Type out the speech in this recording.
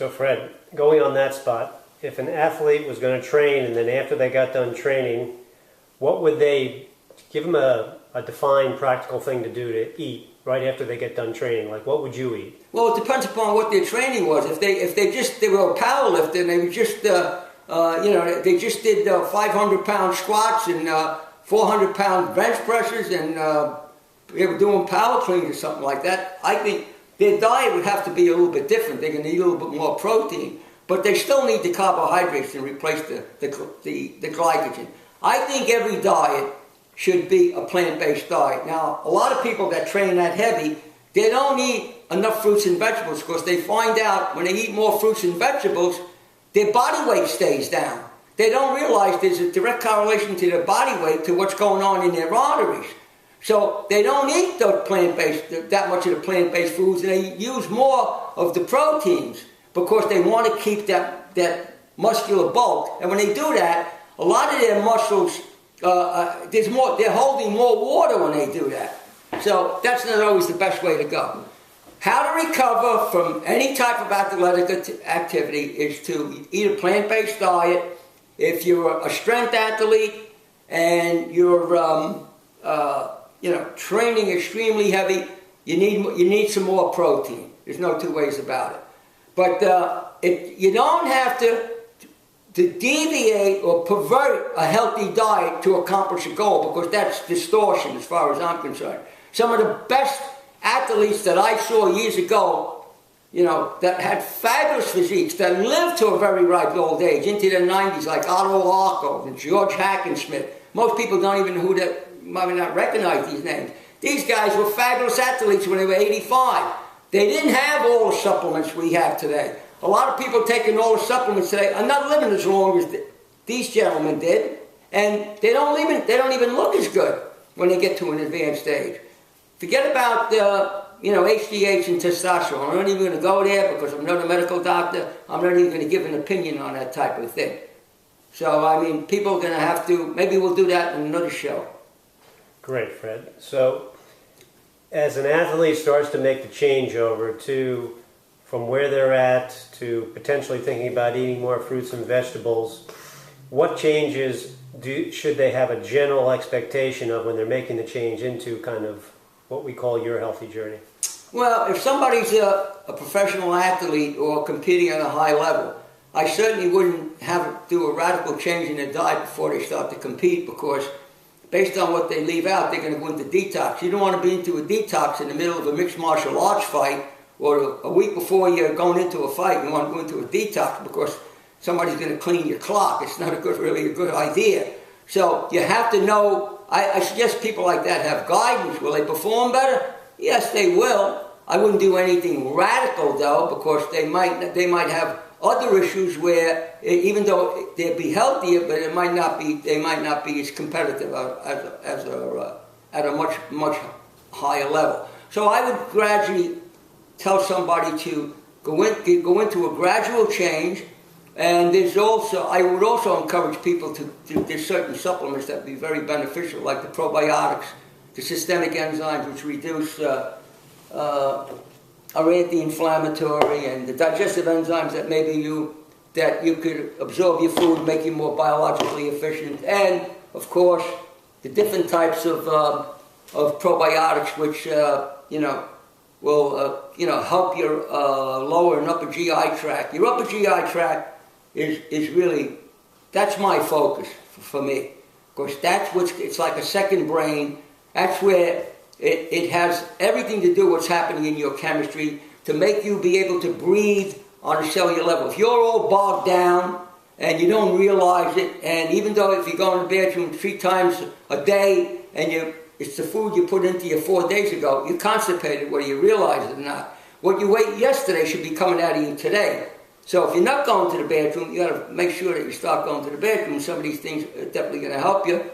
So Fred, going on that spot, if an athlete was going to train and then after they got done training, what would they give them a defined practical thing to do to eat right after they get done training? Like what would you eat? Well, it depends upon what their training was. If they were a power lifter and they were just they just did 500-pound squats and 400-pound bench presses and they were doing power cleans or something like that, I think their diet would have to be a little bit different. They're going to need a little bit more protein, but they still need the carbohydrates to replace the glycogen. I think every diet should be a plant-based diet. Now, a lot of people that train that heavy, they don't eat enough fruits and vegetables because they find out when they eat more fruits and vegetables, their body weight stays down. They don't realize there's a direct correlation to their body weight to what's going on in their arteries. So they don't eat that much of the plant-based foods, and they use more of the proteins because they want to keep that muscular bulk. And when they do that, a lot of their muscles, they're holding more water when they do that. So that's not always the best way to go. How to recover from any type of athletic activity is to eat a plant-based diet. If you're a strength athlete and you're training extremely heavy, you need some more protein. There's no two ways about it. But you don't have to deviate or pervert a healthy diet to accomplish a goal, because that's distortion as far as I'm concerned. Some of the best athletes that I saw years ago, that had fabulous physiques, that lived to a very ripe old age, into their 90s, like Otto Larko and George Hackenschmidt. Most people don't even know who that, might not recognize these names. These guys were fabulous athletes when they were 85. They didn't have all the supplements we have today. A lot of people taking all the supplements today are not living as long as these gentlemen did, and they don't even look as good when they get to an advanced age. Forget about HGH and testosterone. I'm not even going to go there because I'm not a medical doctor. I'm not even going to give an opinion on that type of thing. So, I mean, people are going to have to, maybe we'll do that in another show. Great, Fred. So, as an athlete starts to make the changeover from where they're at to potentially thinking about eating more fruits and vegetables, what changes should they have a general expectation of when they're making the change into kind of what we call your healthy journey? Well, if somebody's a professional athlete or competing at a high level, I certainly wouldn't do a radical change in their diet before they start to compete, because based on what they leave out, they're going to go into detox. You don't want to be into a detox in the middle of a mixed martial arts fight, or a week before you're going into a fight. You want to go into a detox because somebody's going to clean your clock. It's not really a good idea. So you have to know. I suggest people like that have guidance. Will they perform better? Yes, they will. I wouldn't do anything radical though, because they might have other issues where even though they'd be healthier, but they might not be as competitive at a much higher level. So I would gradually tell somebody to go into a gradual change. And I would also encourage people there's certain supplements that would be very beneficial, like the probiotics, the systemic enzymes, which reduce, are anti-inflammatory, and the digestive enzymes that you could absorb your food, make you more biologically efficient, and of course the different types of probiotics, which will help your lower and upper GI tract. Your upper GI tract is really, that's my focus for me. Of course, it's like a second brain. That's where it has everything to do with what's happening in your chemistry to make you be able to breathe on a cellular level. If you're all bogged down and you don't realize it, and even though if you go in the bathroom 3 times a day and it's the food you put into you 4 days ago, you're constipated whether you realize it or not. What you ate yesterday should be coming out of you today. So if you're not going to the bathroom, you got to make sure that you start going to the bathroom. Some of these things are definitely going to help you.